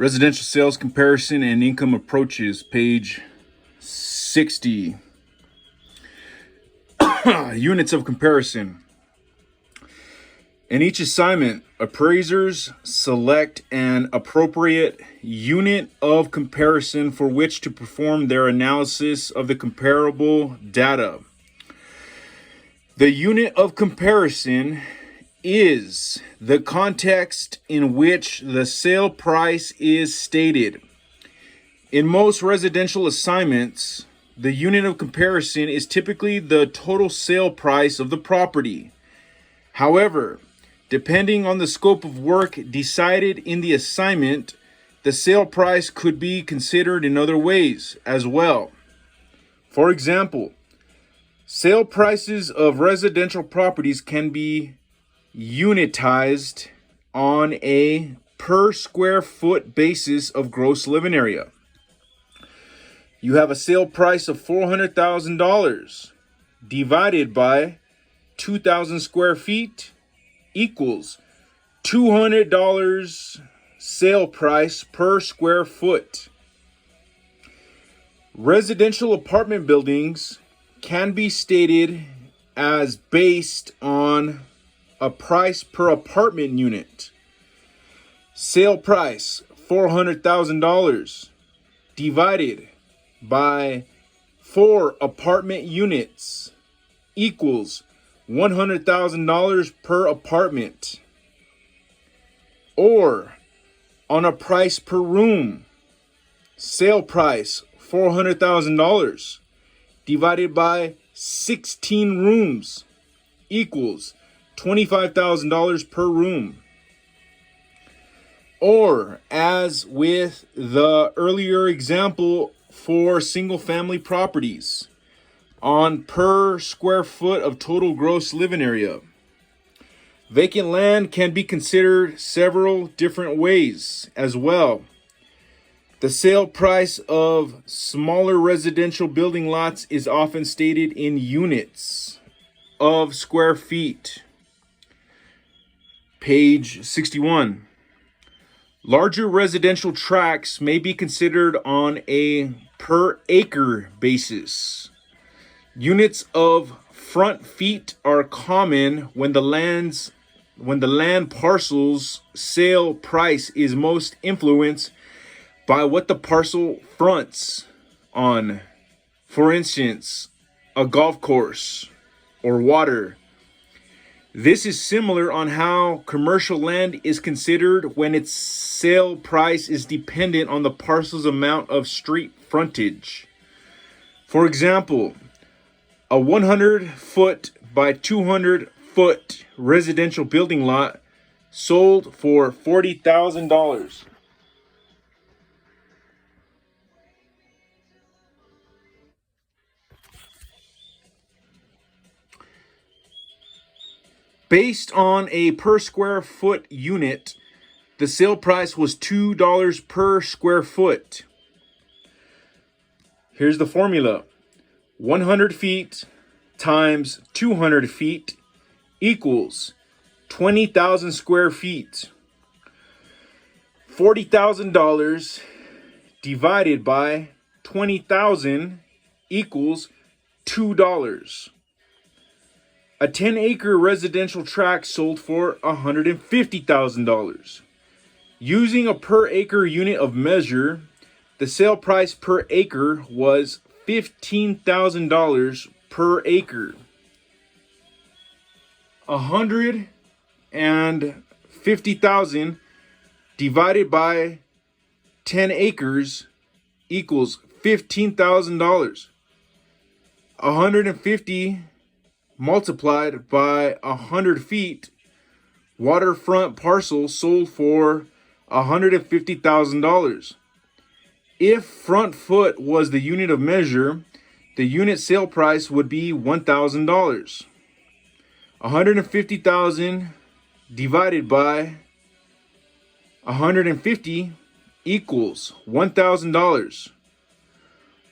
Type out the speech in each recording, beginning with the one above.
Residential sales comparison and income approaches, page 60. Units of comparison. In each assignment, appraisers select an appropriate unit of comparison for which to perform their analysis of the comparable data. The unit of comparison is the context in which the sale price is stated. In most residential assignments, the unit of comparison is typically the total sale price of the property. However, depending on the scope of work decided in the assignment, the sale price could be considered in other ways as well. For example, sale prices of residential properties can be unitized on a per square foot basis of gross living area. You have a sale price of $400,000 divided by 2,000 square feet equals $200 sale price per square foot. Residential apartment buildings can be stated as based on a price per apartment unit. Sale price $400,000 divided by 4 apartment units equals $100,000 per apartment. Or on a price per room, sale price $400,000 divided by 16 rooms equals $25,000 per room. Or, as with the earlier example for single-family properties, on per square foot of total gross living area. Vacant land can be considered several different ways as well. The sale price of smaller residential building lots is often stated in units of square feet. Page 61. Larger residential tracts may be considered on a per acre basis. Units of front feet are common when the land parcel's sale price is most influenced by what the parcel fronts on. For instance, a golf course or water. This is similar on how commercial land is considered when its sale price is dependent on the parcel's amount of street frontage. For example, a 100-foot by 200-foot residential building lot sold for $40,000. Based on a per square foot unit, the sale price was $2 per square foot. Here's the formula. 100 feet times 200 feet equals 20,000 square feet. $40,000 divided by 20,000 equals $2. A 10-acre residential tract sold for $150,000. Using a per acre unit of measure, the sale price per acre was $15,000 per acre. $150,000 divided by 10 acres equals $15,000. 150 multiplied by 100 feet, waterfront parcel sold for $150,000. If front foot was the unit of measure, the unit sale price would be $1,000. 150,000 divided by 150 equals $1,000.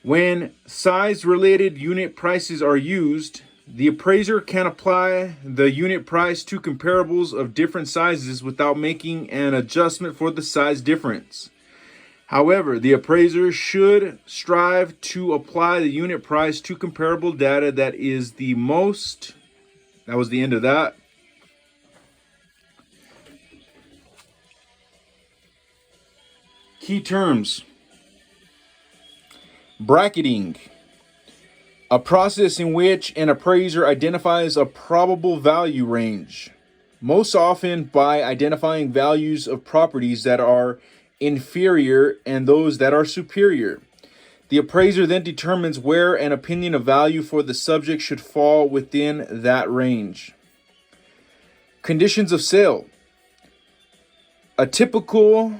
When size-related unit prices are used, the appraiser can apply the unit price to comparables of different sizes without making an adjustment for the size difference. However, the appraiser should strive to apply the unit price to comparable data that was the end of that. Key terms. Bracketing. A process in which an appraiser identifies a probable value range, most often by identifying values of properties that are inferior and those that are superior. The appraiser then determines where an opinion of value for the subject should fall within that range. Conditions of sale. A typical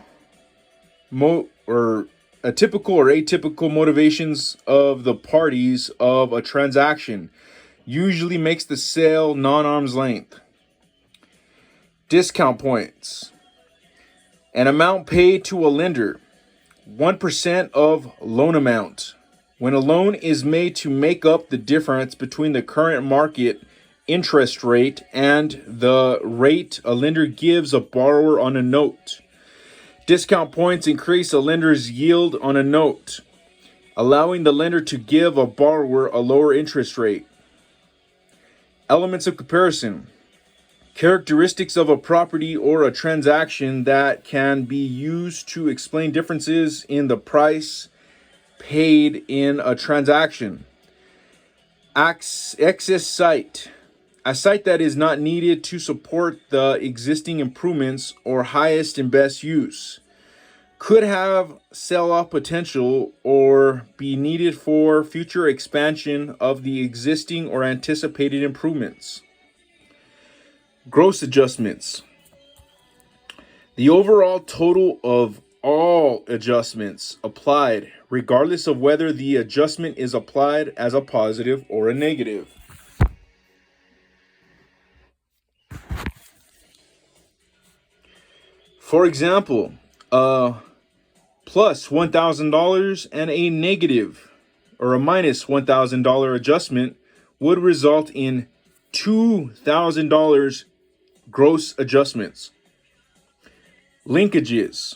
or atypical motivations of the parties of a transaction usually makes the sale non-arm's length. Discount points. An amount paid to a lender, 1% of loan amount. When a loan is made to make up the difference between the current market interest rate and the rate a lender gives a borrower on a note. Discount points increase a lender's yield on a note, allowing the lender to give a borrower a lower interest rate. Elements of comparison. Characteristics of a property or a transaction that can be used to explain differences in the price paid in a transaction. Excess site. A site that is not needed to support the existing improvements or highest and best use. Could have sell-off potential or be needed for future expansion of the existing or anticipated improvements. Gross adjustments. The overall total of all adjustments applied, regardless of whether the adjustment is applied as a positive or a negative. For example, a plus $1,000 and a negative or a minus $1,000 adjustment would result in $2,000 gross adjustments. Linkages.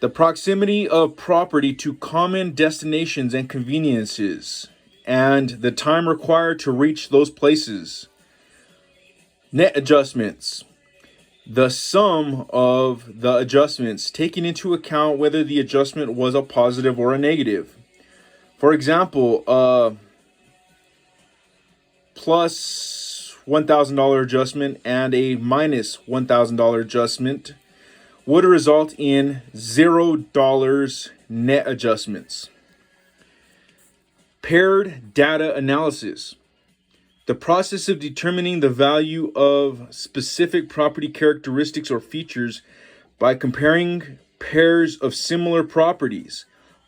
The proximity of property to common destinations and conveniences, and the time required to reach those places. Net adjustments. The sum of the adjustments, taking into account whether the adjustment was a positive or a negative. For example, plus $1,000 adjustment and a minus $1,000 adjustment would result in $0 net adjustments. Paired data analysis. The process of determining the value of specific property characteristics or features by comparing pairs of similar properties,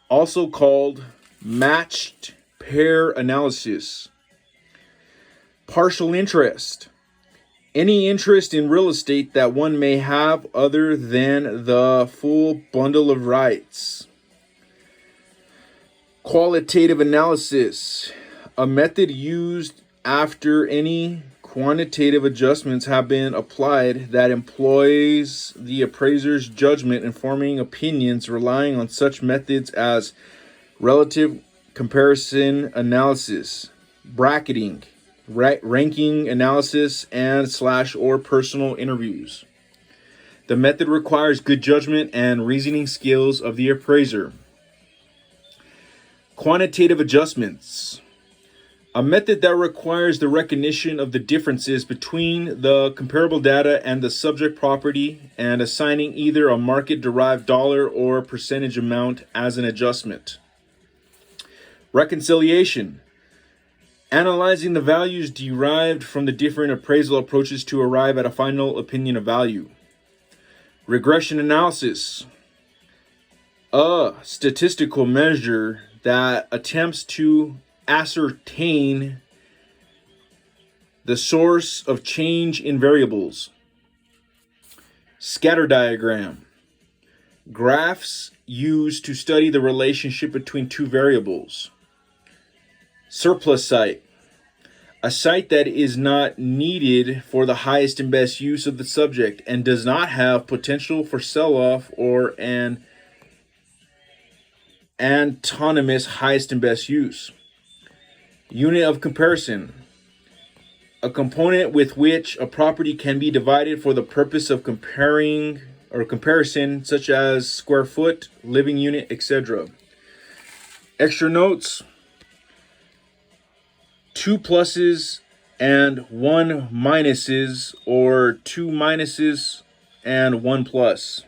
also called matched pair analysis. Partial interest. Any interest in real estate that one may have other than the full bundle of rights. Qualitative analysis. A method used after any quantitative adjustments have been applied that employs the appraiser's judgment in forming opinions relying on such methods as relative comparison analysis, bracketing, ranking analysis, and / or personal interviews. The method requires good judgment and reasoning skills of the appraiser. Quantitative adjustments. A method that requires the recognition of the differences between the comparable data and the subject property and assigning either a market-derived dollar or percentage amount as an adjustment. Reconciliation. Analyzing the values derived from the different appraisal approaches to arrive at a final opinion of value. Regression analysis. A statistical measure that attempts to ascertain the source of change in variables. Scatter diagram. Graphs used to study the relationship between two variables. Surplus site. A site that is not needed for the highest and best use of the subject and does not have potential for sell-off or an Antonymous highest and best use. Unit of comparison. A component with which a property can be divided for the purpose of comparing or comparison, such as square foot, living unit, etc. Extra notes: 2 pluses and 1 minuses, or 2 minuses and 1 plus.